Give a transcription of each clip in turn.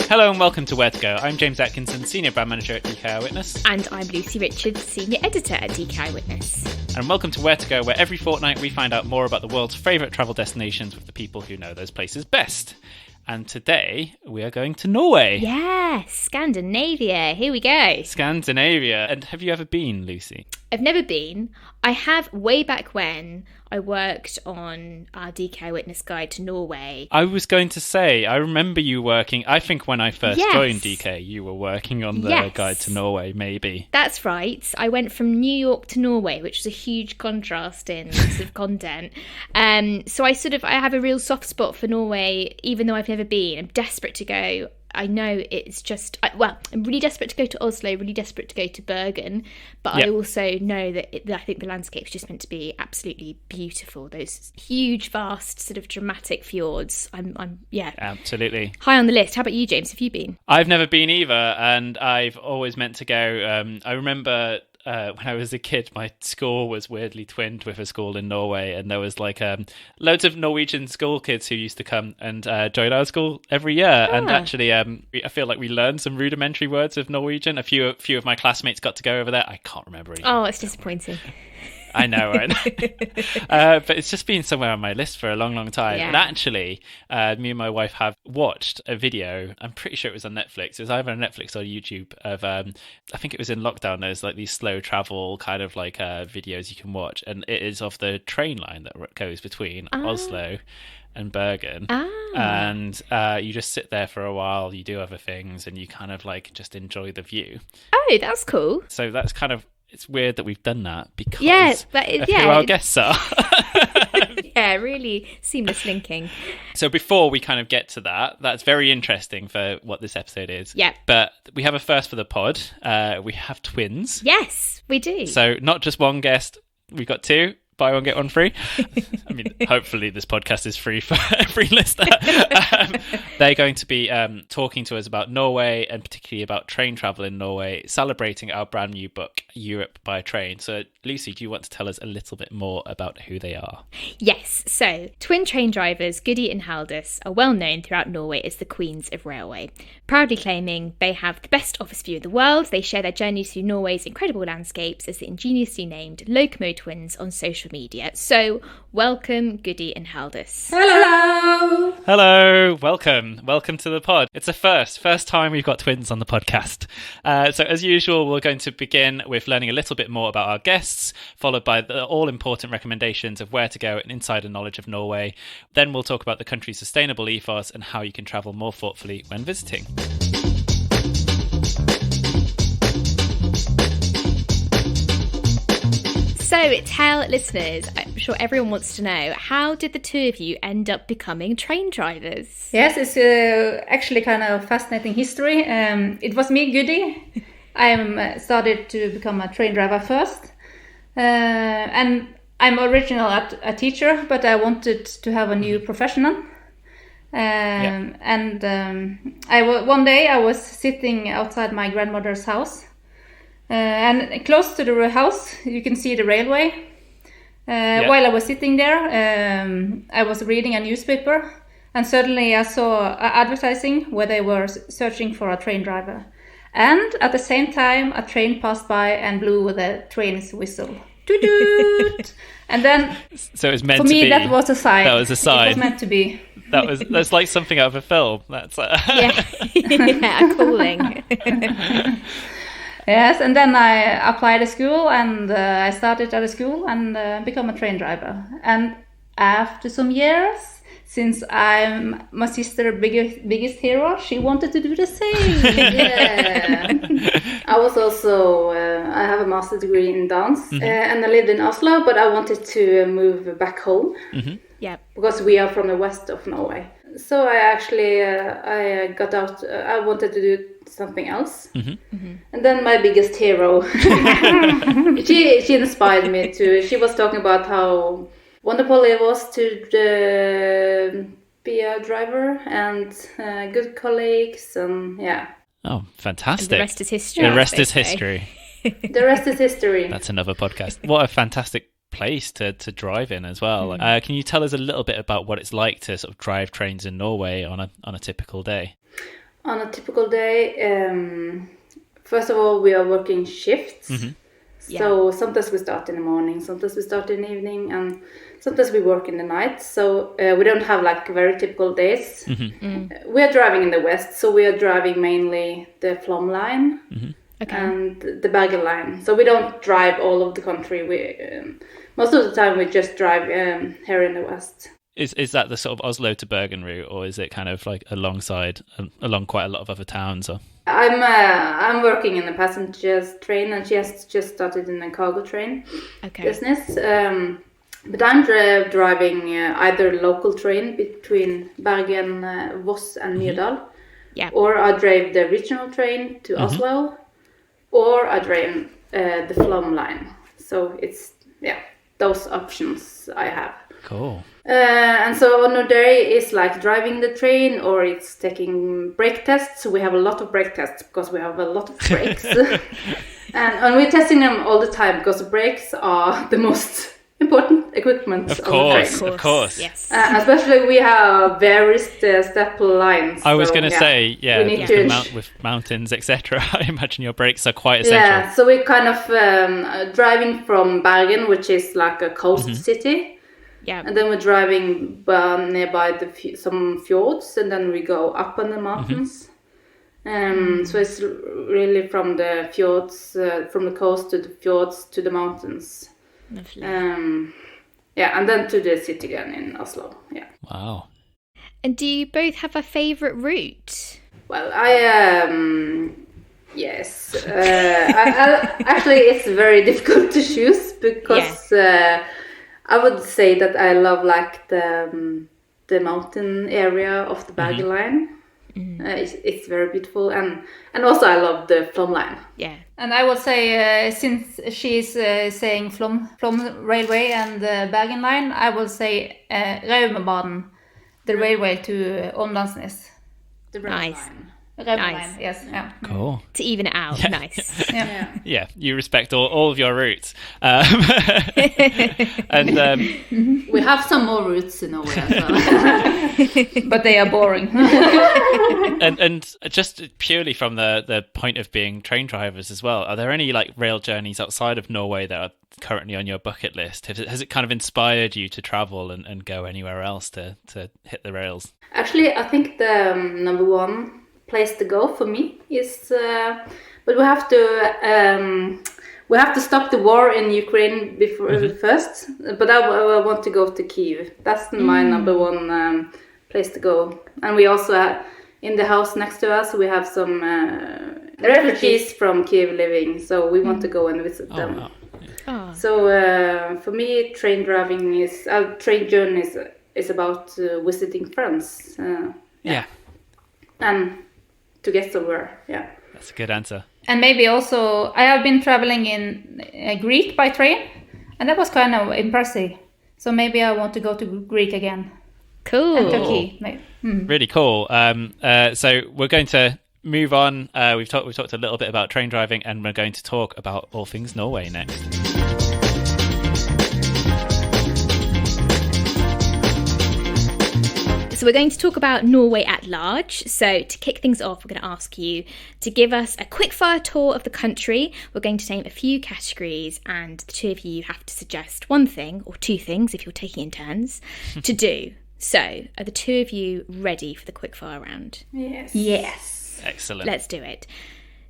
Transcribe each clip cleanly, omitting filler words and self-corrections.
Hello and welcome to Where to Go. I'm James Atkinson, Senior Brand Manager at DK Eyewitness. And I'm Lucy Richards, Senior Editor at DK Eyewitness. And welcome to Where to Go, where every fortnight we find out more about the world's favourite travel destinations with the people who know those places best. And today we are going to Norway. Yes, Scandinavia. Here we go. Scandinavia. And have you ever been, Lucy? I've never been. I have way back when I worked on our DK Witness Guide to Norway. I was going to say, I remember you working, I think when I first joined DK, you were working on the Guide to Norway, maybe. That's right. I went from New York to Norway, which was a huge contrast in sort of content. So I have a real soft spot for Norway, even though I've never been. I'm desperate to go. I know it's just, I'm really desperate to go to Oslo, really desperate to go to Bergen, but I also know that I think the landscape's just meant to be absolutely beautiful. Those huge, vast, sort of dramatic fjords. I'm Absolutely. High on the list. How about you, James? Have you been? I've never been either, and I've always meant to go. I remember when I was a kid, my school was weirdly twinned with a school in Norway, and there was loads of Norwegian school kids who used to come and join our school every year. And actually, I feel like we learned some rudimentary words of Norwegian. A few of my classmates got to go over there. I can't remember anything. Oh, it's disappointing. I know, right? But it's just been somewhere on my list for a long, long time. Yeah. And actually, me and my wife have watched a video. I'm pretty sure it was on Netflix. It was either on Netflix or YouTube of, I think it was in lockdown. There's like these slow travel kind of like videos you can watch. And it is of the train line that goes between Oslo and Bergen. And you just sit there for a while. You do other things and you kind of like just enjoy the view. Oh, that's cool. So that's kind of, it's weird that we've done that because of who our guests are. Yeah, really seamless linking. So before we kind of get to that, that's very interesting for what this episode is. Yeah. But we have a first for the pod. We have twins. Yes, we do. So not just one guest, we've got two. Buy one, get one free. I mean, hopefully this podcast is free for every listener. They're going to be talking to us about Norway and particularly about train travel in Norway, celebrating our brand new book, Europe by Train. So, Lucy, do you want to tell us a little bit more about who they are? Yes. So, twin train drivers Gudrun and Halldis are well known throughout Norway as the queens of railway. Proudly claiming they have the best office view in the world, they share their journeys through Norway's incredible landscapes as the ingeniously named Locomotwins on social media. So, welcome, Gudrun and Halldis. Hello! Hello, welcome to the pod. It's a first time we've got twins on the podcast. So as usual, we're going to begin with learning a little bit more about our guests, followed by the all-important recommendations of where to go and insider knowledge of Norway. Then we'll talk about the country's sustainable ethos and how you can travel more thoughtfully when visiting. So, tell listeners, I'm sure everyone wants to know, how did the two of you end up becoming train drivers? Yes, it's actually kind of fascinating history. It was me, Gudi. I started to become a train driver first. And I'm originally a teacher, but I wanted to have a new profession. And one day I was sitting outside my grandmother's house. And close to the house, you can see the railway. While I was sitting there, I was reading a newspaper, and suddenly I saw advertising where they were searching for a train driver. And at the same time, a train passed by and blew the train's whistle. Doot-doot! And then, so it was meant for to me, be. that was a sign. That was a sign. It was meant to be. That's like something out of a film. That's a calling. Yes, and then I applied to school, and I started at a school and become a train driver. And after some years, since I'm my sister's biggest hero, she wanted to do the same. Yeah. I was also, I have a master's degree in dance, and I lived in Oslo, but I wanted to move back home. Mm-hmm. Yeah, because we are from the west of Norway. So I actually, I got out, I wanted to do something else. Mm-hmm. Mm-hmm. And then my biggest hero, she inspired me to, she was talking about how wonderful it was to be a driver and good colleagues and yeah. Oh, fantastic. And the rest is history. The rest is history. The rest is history. That's another podcast. What a fantastic place to drive in as well. Can you tell us a little bit about what it's like to sort of drive trains in Norway on a typical day? On a typical day, first of all, we are working shifts. So sometimes we start in the morning, sometimes we start in the evening, and sometimes we work in the night. So we don't have like very typical days. We are driving in the west, so we are driving mainly the Flom line and the Bergen line. So we don't drive all of the country. We most of the time we just drive here in the west. Is that the sort of Oslo to Bergen route, or is it kind of like alongside, along quite a lot of other towns? Or I'm working in the passengers train, and she has just started in the cargo train business. But I'm driving either local train between Bergen, Voss, and Myrdal, or I drive the regional train to Oslo, or I drive the Flom line. So it's those options I have. Cool. And so on a day is like driving the train, or it's taking brake tests. We have a lot of brake tests because we have a lot of brakes. and we're testing them all the time because brakes are the most important equipment of on the train. Of course. Yes. Especially we have various step lines. I was going to say, we need to with mountains, etc. I imagine your brakes are quite essential. Yeah, so we're kind of driving from Bergen, which is like a coast city. Yeah. And then we're driving nearby some fjords, and then we go up on the mountains. So it's really from the fjords, from the coast to the fjords to the mountains. Lovely. And then to the city again in Oslo. Yeah. Wow. And do you both have a favourite route? Well, yes. Actually, it's very difficult to choose because I would say that I love like the mountain area of the Bergen line. It's very beautiful, and also I love the Flom line. Yeah. And I would say since she's saying Flom railway and the Bergen line, I will say Raumabanen, the railway to Åndalsnes. The Nice. line. Nice. Yes. Yeah. Cool. To even it out. Nice. Yeah, you respect all of your routes. And we have some more routes in Norway as well. But they are boring. and just purely from the point of being train drivers as well, are there any like rail journeys outside of Norway that are currently on your bucket list? Has it kind of inspired you to travel and go anywhere else to hit the rails? Actually, I think the number one place to go for me is, but we have to stop the war in Ukraine before first. But I want to go to Kyiv. That's my number one place to go. And we also in the house next to us we have some refugees from Kyiv living, so we want to go and visit them. Wow. Oh. So for me, train journey is about visiting friends. And to get somewhere, That's a good answer. And maybe also, I have been traveling in Greek by train, and that was kind of impressive. So maybe I want to go to Greek again. Cool. And Turkey. Maybe. Really cool. So we're going to move on. We've talked a little bit about train driving, and we're going to talk about all things Norway next. So we're going to talk about Norway at large. So to kick things off, we're going to ask you to give us a quick-fire tour of the country. We're going to name a few categories, and the two of you have to suggest one thing, or two things if you're taking in turns, to do. So are the two of you ready for the quick-fire round? Yes. Excellent. Let's do it.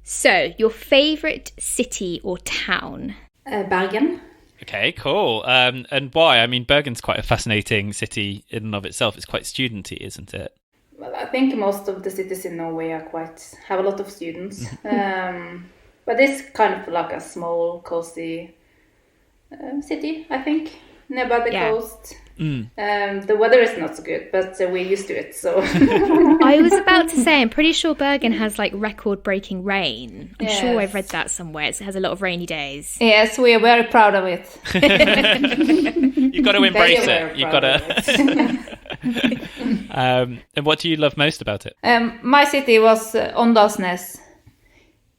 So your favourite city or town? Bergen. Okay, cool. And why? I mean, Bergen's quite a fascinating city in and of itself. It's quite studenty, isn't it? Well, I think most of the cities in Norway have a lot of students. But it's kind of like a small, cozy city, I think, nearby the coast. The weather is not so good, but we're used to it, so... I was about to say, I'm pretty sure Bergen has like record-breaking rain. I'm sure I've read that somewhere. It has a lot of rainy days. Yes, we are very proud of it. You've got to embrace it. You've got to... And what do you love most about it? My city was Åndalsnes.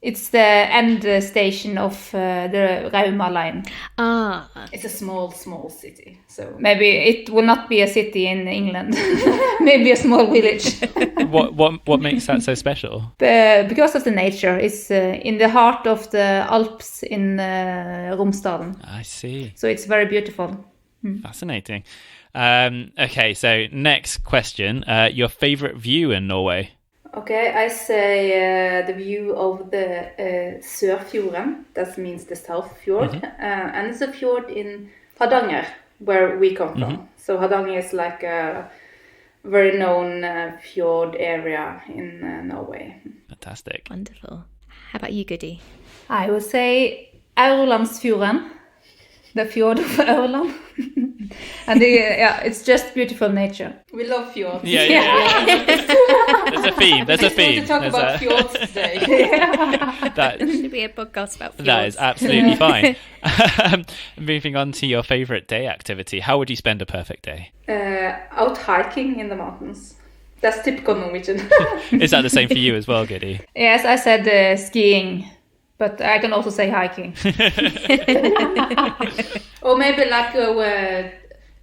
It's the end station of the Rauma line. Ah, It's a small city. So Maybe it will not be a city in England. Maybe a small village. What makes that so special? Because of the nature. It's in the heart of the Alps in Romsdalen. I see. So it's very beautiful. Fascinating. Okay, so next question. Your favorite view in Norway? okay, I say the view of the Sørfjorden. That means the South Fjord, and it's a fjord in Hardanger, where we come from. So Hardanger is like a very known fjord area in Norway. Fantastic. wonderful. How about you, Goody? I would say Aurlandsfjorden, the fjord of Aurland. And it's just beautiful nature. We love fjords. Yeah. There's a theme. We want to talk about fjords today. That Should be a podcast about fjords. That is absolutely fine. Moving on to your favorite day activity. How would you spend a perfect day? Out hiking in the mountains. That's typical Norwegian. Is that the same for you as well, Goody? Yes, I said skiing, but I can also say hiking. Or maybe like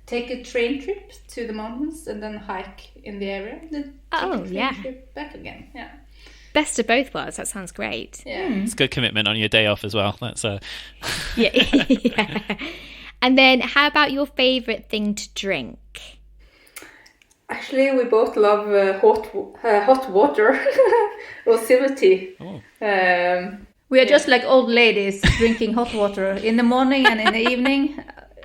take a train trip to the mountains and then hike in the area. Then take a train trip back again. Yeah. Best of both worlds. That sounds great. Yeah. It's good commitment on your day off as well. That's Yeah. Yeah. And then how about your favourite thing to drink? Actually, we both love hot water or silver tea. Oh. We are just like old ladies drinking hot water in the morning and in the evening.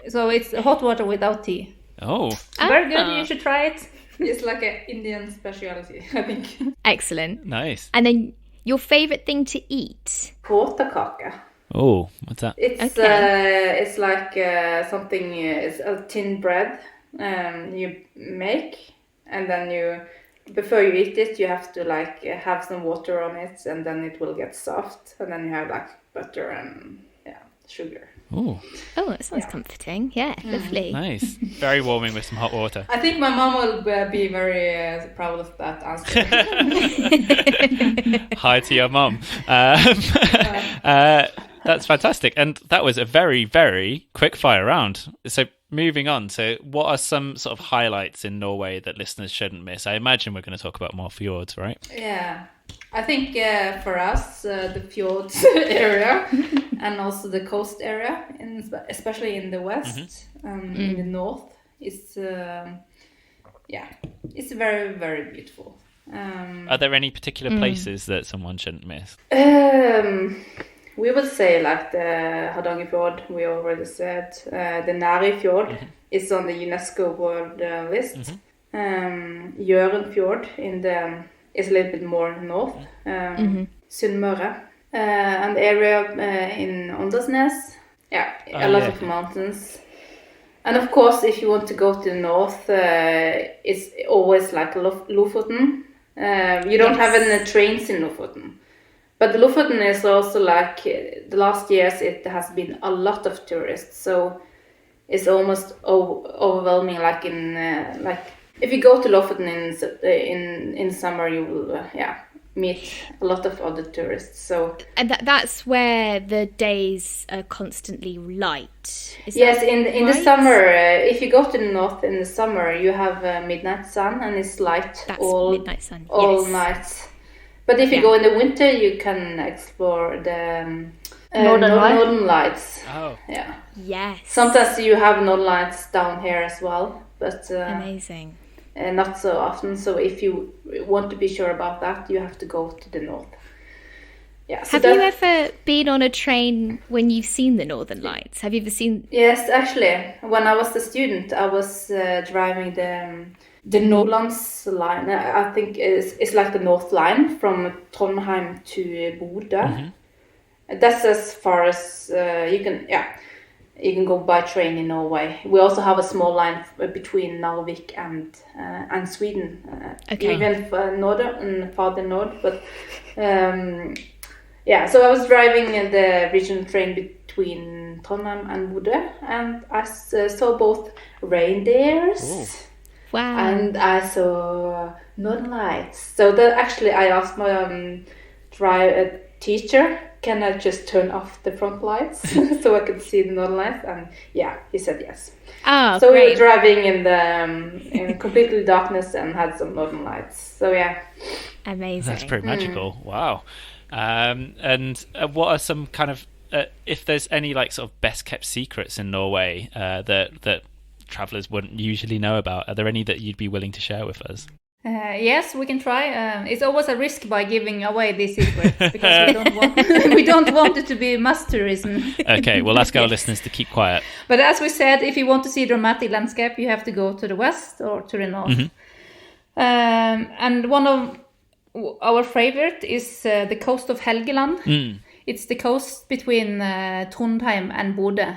So it's hot water without tea. Oh. Very good. You should try it. It's like an Indian specialty, I think. Excellent. Nice. And then your favourite thing to eat? Kåtekake. Oh, what's that? It's like something. It's a thin bread you make, and then before you eat it, you have to like have some water on it, and then it will get soft, and then you have like butter and sugar. Oh, that sounds comforting. Yeah, lovely. nice. Very warming with some hot water. I think my mom will be very proud of that answer. Hi to your mum. That's fantastic. And that was a very, very quick fire round. So moving on. So what are some sort of highlights in Norway that listeners shouldn't miss? I imagine we're going to talk about more fjords, right? Yeah. I think for us, the fjords area and also the coast area, especially in the west, in the north, it's very, very beautiful. Are there any particular places that someone shouldn't miss? We would say like the Hardangerfjord, we already said. The Nari Fjord is on the UNESCO World List. Gjørenfjord is a little bit more north. Sunnmøre. An area in Åndalsnes. Yeah, a lot of mountains. And of course, if you want to go to the north, it's always like Lofoten. You don't have any trains in Lofoten. But the Lofoten is also like, the last years it has been a lot of tourists. So it's almost overwhelming, like if you go to Lofoten in summer, you will meet a lot of other tourists. So and that's where the days are constantly light. Yes, in the summer, if you go to the north in the summer, you have midnight sun and it's light midnight sun. all night. But if you go in the winter, you can explore the northern lights. Oh, yeah. Yes. Sometimes you have northern lights down here as well, but amazing. Not so often. So if you want to be sure about that, you have to go to the north. Yeah. So have you ever been on a train when you've seen the Northern Lights? Have you ever seen? Yes, actually, when I was a student, I was driving the Nordlands line. I think it's like the North line from Trondheim to Bodø. That's as far as you can. Yeah. You can go by train in Norway. We also have a small line between Narvik and Sweden, even farther north. But so I was driving the regional train between Trondheim and Bodø, and I saw both reindeers. Ooh. Wow. And I saw northern lights. So actually, I asked my teacher, can I just turn off the front lights so I could see the northern lights? And yeah, he said yes. Oh, so great. we were driving in the in completely darkness and had some northern lights. So yeah, amazing. That's pretty magical. Wow. And what are some kind of if there's any like sort of best kept secrets in Norway that travellers wouldn't usually know about? Are there any that you'd be willing to share with us? Yes, we can try. It's always a risk by giving away these secrets because we don't want it to be mass tourism. Okay, we'll ask our listeners to keep quiet. But as we said, if you want to see dramatic landscape, you have to go to the west or to the north. And one of our favorite is the coast of Helgeland. It's the coast between Trondheim and Bodø,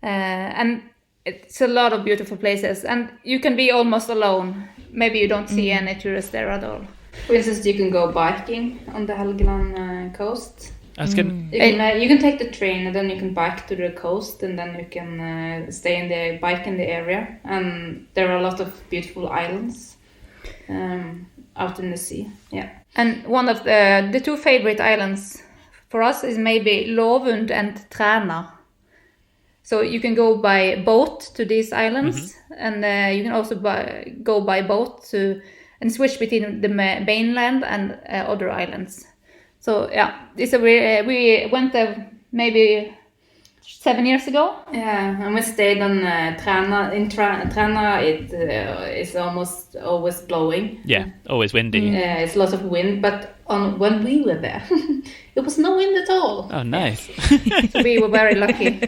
and it's a lot of beautiful places, and you can be almost alone. Maybe you don't see any tourists there at all. For instance, you can go biking on the Helgeland coast. That's good. You can take the train and then you can bike to the coast, and then you can bike in the area. And there are a lot of beautiful islands out in the sea. Yeah. And one of the two favorite islands for us is maybe Lovund and Træna. So you can go by boat to these islands, and you can also go by boat and switch between the mainland and other islands. So yeah, we went there maybe 7 years ago. Yeah, and we stayed on Træna. In Træna, it is almost always blowing. Yeah, always windy. It's lots of wind, but when we were there, it was no wind at all. Oh, nice. So we were very lucky.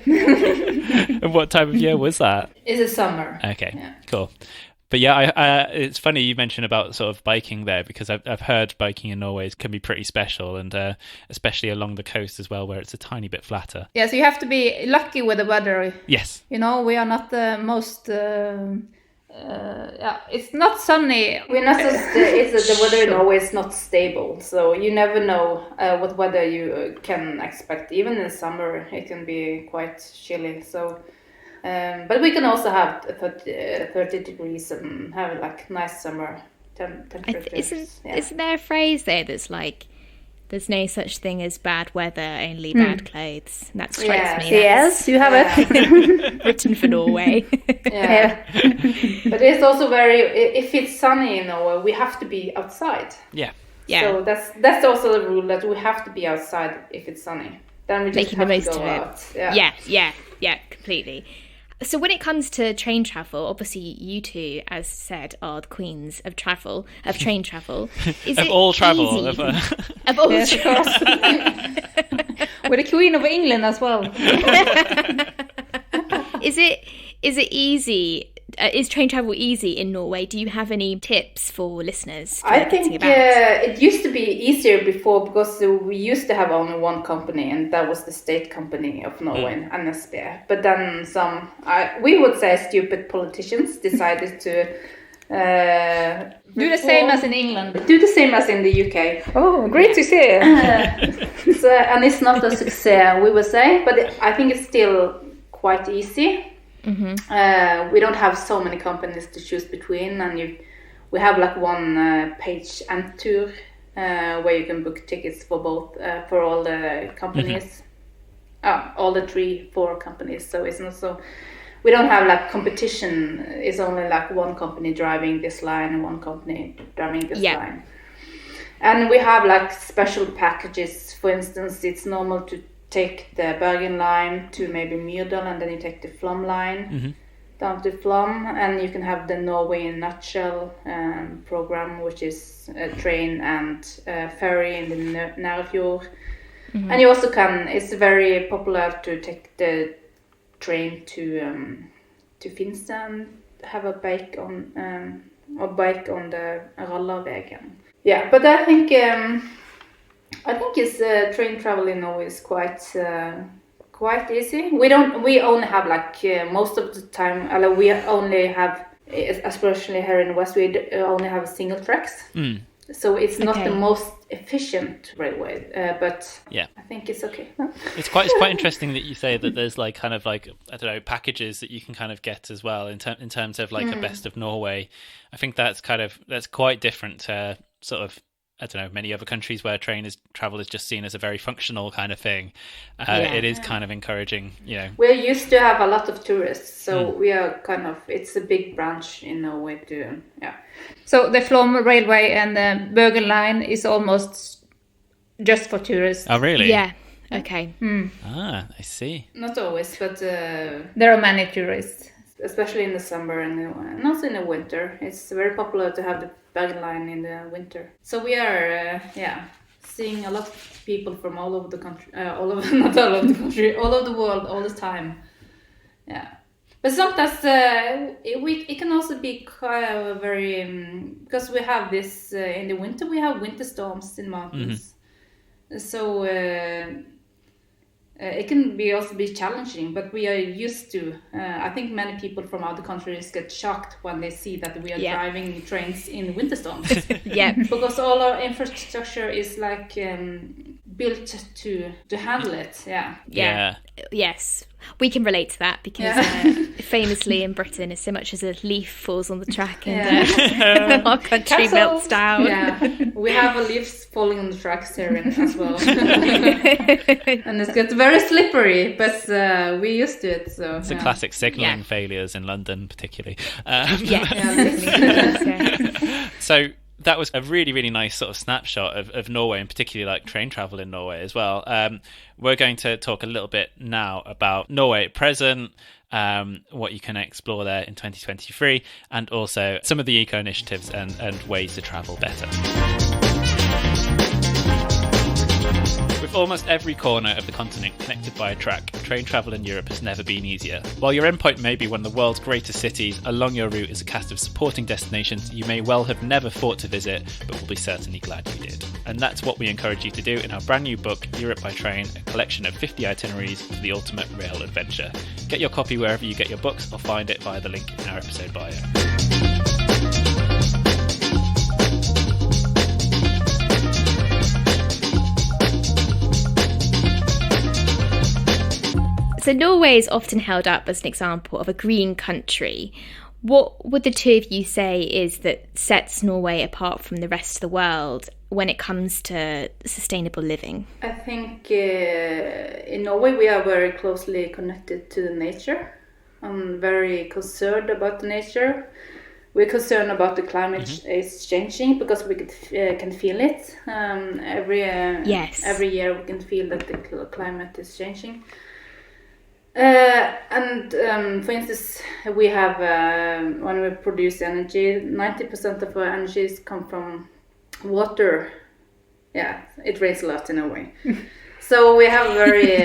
And what time of year was that? It's a summer. Okay, cool. But yeah, it's funny you mentioned about sort of biking there, because I've heard biking in Norway can be pretty special, and especially along the coast as well, where it's a tiny bit flatter. Yeah, so you have to be lucky with the weather. Yes. You know, we are not the most... it's not sunny. We're not the weather in Norway is not stable, so you never know what weather you can expect. Even in summer, it can be quite chilly. So... but we can also have 30 degrees and have like nice summer temperatures. Isn't there a phrase there that's like, there's no such thing as bad weather, only bad clothes? And that strikes me. Yes, you have it. Written for Norway. Yeah. But it's also if it's sunny in Norway, we have to be outside. Yeah. So that's also the rule, that we have to be outside if it's sunny. Then we just making have the most to go of out. Yeah, completely. So when it comes to train travel, obviously you two, as said, are the queens of train travel. Is of it all travel. easy? Of all yes, travel. of course. We're the Queen of England as well. Is it easy? Is train travel easy in Norway? Do you have any tips for listeners? I think it used to be easier before, because we used to have only one company, and that was the state company of Norway, NSB. But then we would say stupid politicians decided to do the same as in England. Do the same as in the UK. Oh, great to see. And it's not a success, we would say, but I think it's still quite easy. We don't have so many companies to choose between, and we have like one page and tour where you can book tickets for both for all the companies, all the 3-4 companies. So it's not so, we don't have like competition. It's only like one company driving this line and one company driving this line. And we have like special packages. For instance, it's normal to take the Bergen line to maybe Myrdal, and then you take the Flom line down to Flom, and you can have the Norway in a nutshell program, which is a train and ferry in the Nærfjord. And you also it's very popular to take the train to Finland, have a bike on the Rallarvegen. Yeah, but I think it's train travel in Norway is quite easy. We only have like most of the time. We only have, especially here in the West, we only have single tracks. So it's not the most efficient railway, but I think it's okay. It's quite interesting that you say that there's like kind of like, I don't know, packages that you can kind of get as well in terms of like a best of Norway. I think that's quite different to sort of I don't know, many other countries where travel is just seen as a very functional kind of thing. It is kind of encouraging, We're used to have a lot of tourists, so we are it's a big branch in Norway too. Yeah. So the Flåm Railway and the Bergen Line is almost just for tourists. Oh, really? Yeah. Okay. I see. Not always, but there are many tourists, especially in the summer and also in the winter. It's very popular to have the Bergen Line in the winter. So we are, seeing a lot of people from all over the country, not all over the country, all over the world, all the time. Yeah. But sometimes it can also be very, because we have this, in the winter, we have winter storms in mountains. So it can also be challenging, but we are used to. I think many people from other countries get shocked when they see that we are driving trains in winter storms. Because all our infrastructure is built to handle it. Yeah. Yes. We can relate to that because famously in Britain, as so much as a leaf falls on the track and our country melts down. Yeah, we have leaves falling on the tracks here as well. And it gets very slippery, but we used to it. So it's a classic signalling failures in London, particularly. So that was a really, really nice sort of snapshot of Norway, and particularly train travel in Norway as well. We're going to talk a little bit now about Norway at present, what you can explore there in 2023, and also some of the eco initiatives and ways to travel better. With almost every corner of the continent connected by a track, train travel in Europe has never been easier. While your endpoint may be one of the world's greatest cities, along your route is a cast of supporting destinations you may well have never thought to visit, but will be certainly glad you did. And that's what we encourage you to do in our brand new book, Europe by Train, a collection of 50 itineraries for the ultimate rail adventure. Get your copy wherever you get your books, or find it via the link in our episode bio. So Norway is often held up as an example of a green country. What would the two of you say is that sets Norway apart from the rest of the world when it comes to sustainable living? I think in Norway we are very closely connected to the nature. I'm very concerned about the nature. We're concerned about the climate is changing because we can feel it. Every year we can feel that the climate is changing. For instance, we have when we produce energy, 90% of our energies come from water. Yeah, it rains a lot in Norway. So we have very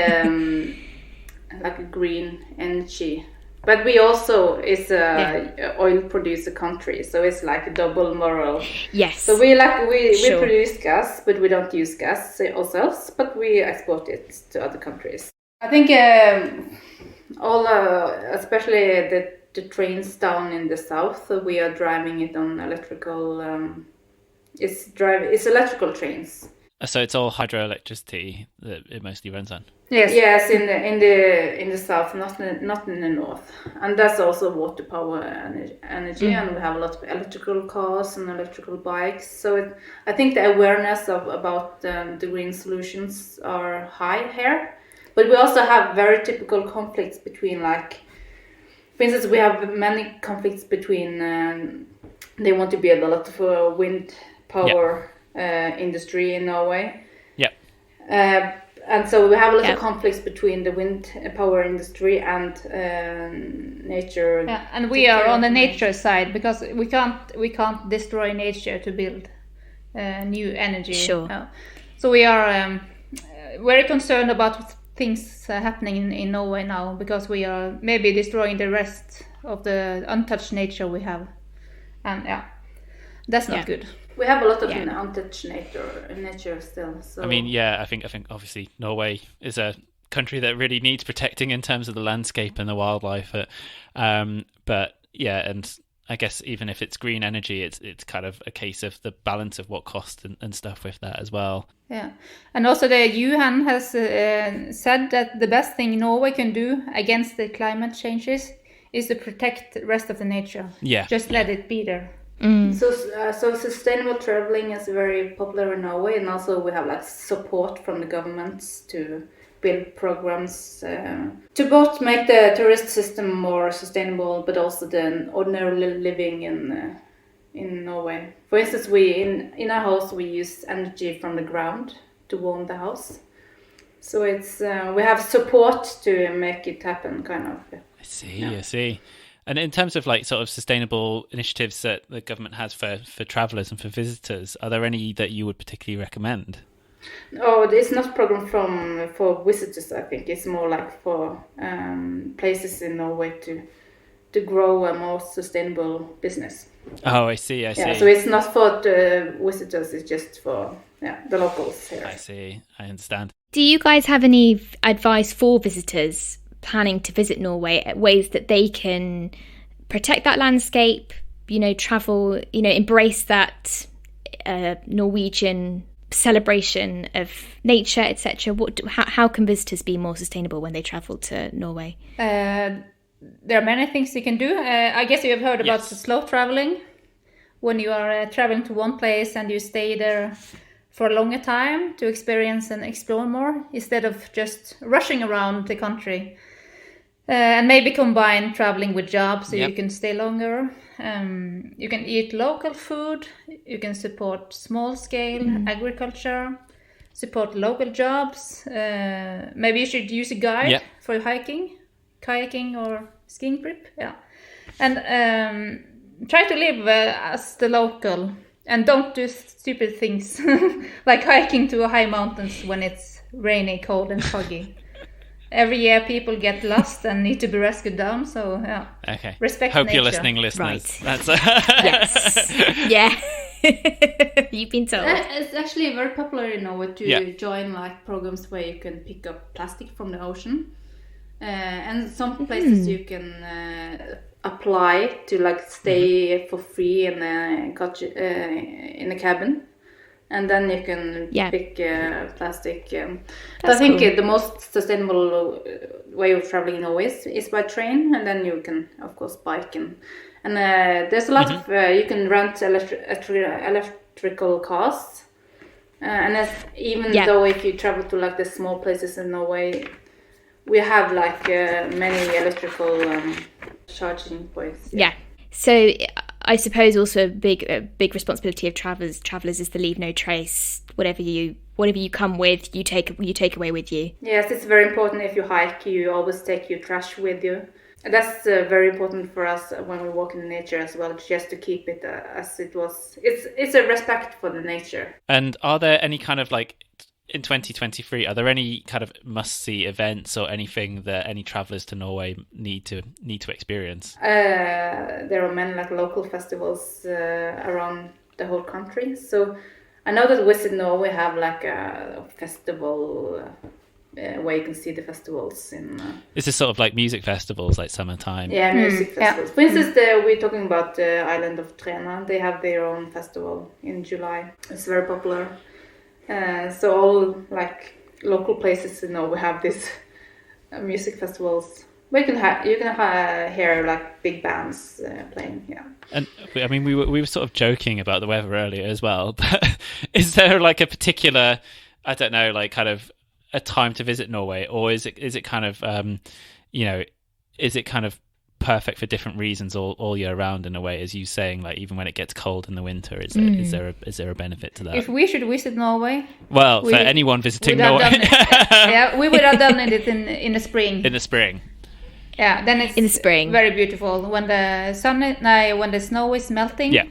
a green energy. But we also is a oil producer country, so it's like a double moral. Yes. So we produce gas, but we don't use gas ourselves, but we export it to other countries. I think especially the trains down in the south, we are driving it on electrical. It's electrical trains. So it's all hydroelectricity that it mostly runs on. Yes, in the south, not in the north, and that's also water power energy, and we have a lot of electrical cars and electrical bikes. So I think the awareness about the green solutions are high here. But we also have very typical conflicts between, for instance, we have many conflicts between, they want to build a lot of wind power industry in Norway. And so we have a lot of conflicts between the wind power industry and nature. Yeah, and we are on the nature side because we can't destroy nature to build new energy. Sure. So we are very concerned about things happening in Norway now because we are maybe destroying the rest of the untouched nature we have, and that's not good. We have a lot of untouched nature still. So. I mean, I think obviously Norway is a country that really needs protecting in terms of the landscape and the wildlife. But and I guess even if it's green energy, it's kind of a case of the balance of what costs and stuff with that as well. Yeah, and also the UN has said that the best thing Norway can do against the climate changes is to protect the rest of the nature. Yeah, just let it be there. So sustainable traveling is very popular in Norway, and also we have like support from the governments to build programs to both make the tourist system more sustainable, but also the ordinary living in Norway. For instance, in our house we use energy from the ground to warm the house. So it's we have support to make it happen, kind of. I see. And in terms of like sort of sustainable initiatives that the government has for travellers and for visitors, are there any that you would particularly recommend? Oh, it's not a program for visitors. I think it's more like for places in Norway to grow a more sustainable business. Oh, I see. Yeah, so it's not for the visitors. It's just for the locals here. I see. I understand. Do you guys have any advice for visitors planning to visit Norway, ways that they can protect that landscape, travel, embrace that Norwegian celebration of nature, etc.? How can visitors be more sustainable when they travel to Norway? There are many things you can do. I guess you have heard about the slow traveling, when you are traveling to one place and you stay there for a longer time to experience and explore more, instead of just rushing around the country. And maybe combine traveling with jobs so you can stay longer. You can eat local food. You can support small-scale agriculture, support local jobs. Maybe you should use a guide for hiking, kayaking, or skiing trip. Yeah, and try to live as the local, and don't do stupid things like hiking to high mountains when it's rainy, cold, and foggy. Every year people get lost and need to be rescued down, so Okay. Respect Hope nature. you're listening, listeners. Right. That's Yes. Yeah. You've been told. It's actually very popular in Norway to join like programs where you can pick up plastic from the ocean, and some places you can apply to like stay for free in a cabin. And then you can pick plastic. But I think the most sustainable way of traveling in Norway is by train, and then you can, of course, bike. And there's a lot of, you can rent electrical cars. And even though if you travel to like the small places in Norway, we have like many electrical charging points. Yeah. So I suppose also a big responsibility of travellers is to leave no trace. Whatever you come with, you take away with you. Yes, it's very important. If you hike, you always take your trash with you. And that's very important for us when we walk in nature as well, just to keep it as it was. It's a respect for the nature. And are there any kind of like, in 2023, are there any kind of must-see events or anything that any travellers to Norway need to experience? There are many like local festivals around the whole country. So I know that Visit Norway have like a festival where you can see the festivals in. Is this sort of like music festivals, like summertime? Yeah, music festivals. For instance, we're talking about the island of Træna. They have their own festival in July. It's very popular. So all like local places in Norway have these music festivals where you can hear like big bands playing. Yeah. And I mean, we were sort of joking about the weather earlier as well. But is there like a particular, I don't know, like kind of a time to visit Norway, or is it kind of is it kind of perfect for different reasons all year round in a way, as you saying, like even when it gets cold in the winter, is there a benefit to that? If we should visit Norway, well, for anyone visiting Norway, we would have done it in the spring. In the spring, yeah, then it's in the spring, very beautiful when the when the snow is melting. Yeah,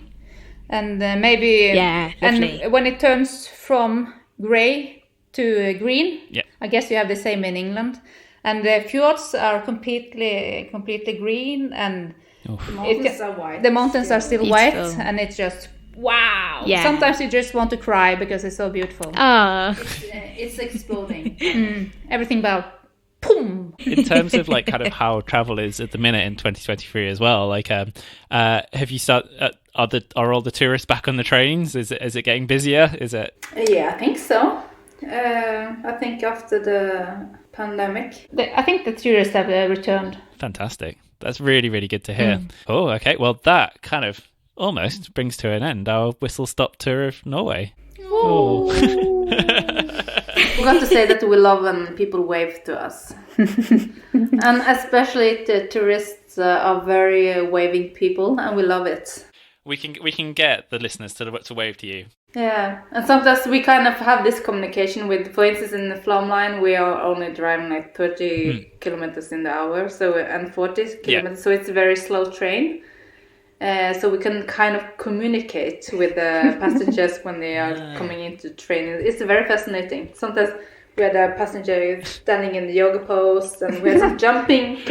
and maybe lovely. And when it turns from grey to green. Yeah, I guess you have the same in England. And the fjords are completely green, and the mountains are white. The mountains are still beautiful. white, and it's just wow. Yeah. Sometimes you just want to cry because it's so beautiful. It's exploding. Everything about boom. In terms of like kind of how travel is at the minute in 2023 as well, like have you started? Are all the tourists back on the trains? Is it getting busier? Is it? Yeah, I think so. I think after the pandemic, I think the tourists have returned. Fantastic. That's really, really good to hear. Oh, okay. Well, that kind of almost brings to an end our whistle-stop tour of Norway. Oh. Forgot to say that we love when people wave to us. And especially the tourists are very waving people, and we love it. We can get the listeners to wave to you. Yeah, and sometimes we kind of have this communication with, for instance, in the Flom line, we are only driving like 30 kilometers in the hour, and 40 kilometers, so it's a very slow train. So we can kind of communicate with the passengers when they are coming into the train. It's very fascinating. Sometimes we had a passenger standing in the yoga pose, and we had some jumping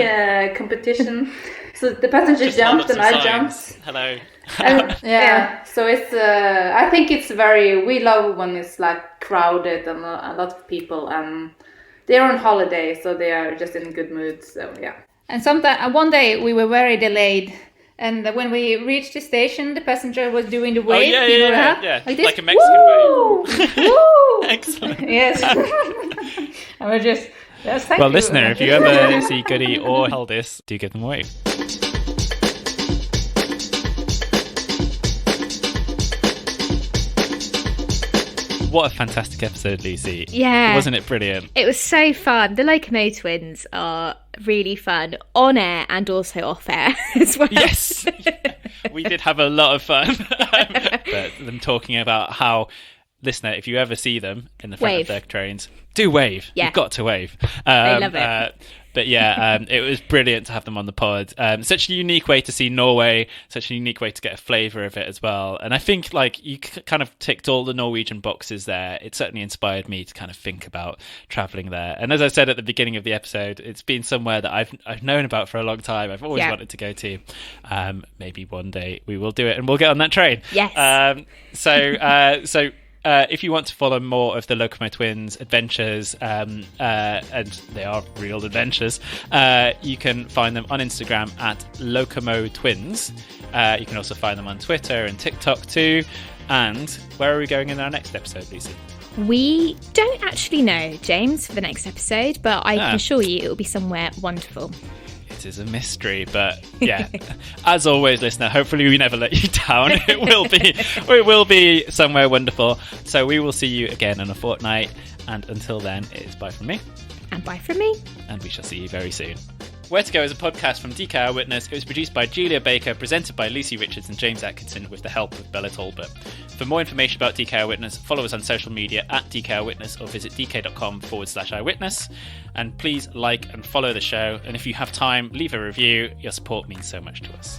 competition. So the passenger Just jumped and I signs. jumped. Hello. Yeah. So it's. I think it's very. We love when it's like crowded and a lot of people, and they're on holiday, so they are just in a good mood. So yeah. And one day we were very delayed. And when we reached the station, the passenger was doing the wave. Yeah. Like this. Like a Mexican wave. Woo! Excellent. Yes. And we're just, yes, thank Well, you. listener, if you ever see Goody or Halldis, do give them a wave. What a fantastic episode, Lucy. Yeah. Wasn't it brilliant? It was so fun. The Locomotwins are really fun on air and also off air as well. Yes. We did have a lot of fun. But them talking about how, listener, if you ever see them in the front Wave. of their trains, do wave. Yeah. You've got to wave. They love it. But yeah, it was brilliant to have them on the pod. Such a unique way to see Norway, such a unique way to get a flavour of it as well. And I think like you kind of ticked all the Norwegian boxes there. It certainly inspired me to kind of think about travelling there. And as I said at the beginning of the episode, it's been somewhere that I've known about for a long time. I've always wanted to go to. Maybe one day we will do it and we'll get on that train. Yes. So if you want to follow more of the Locomotwins adventures, and they are real adventures, you can find them on Instagram at Locomotwins. You can also find them on Twitter and TikTok too. And where are we going in our next episode, Lucy? We don't actually know, James, for the next episode, but I can assure you it will be somewhere wonderful. It is a mystery, but yeah, as always, listener, hopefully we never let you down. It will be somewhere wonderful. So we will see you again in a fortnight. And until then, it is bye from me. And bye from me. And we shall see you very soon. Where to Go is a podcast from DK Eyewitness. It was produced by Julia Baker, presented by Lucy Richards and James Atkinson with the help of Bella Talbot. For more information about DK Eyewitness, follow us on social media at DK Eyewitness or visit dk.com/eyewitness. And please like and follow the show. And if you have time, leave a review. Your support means so much to us.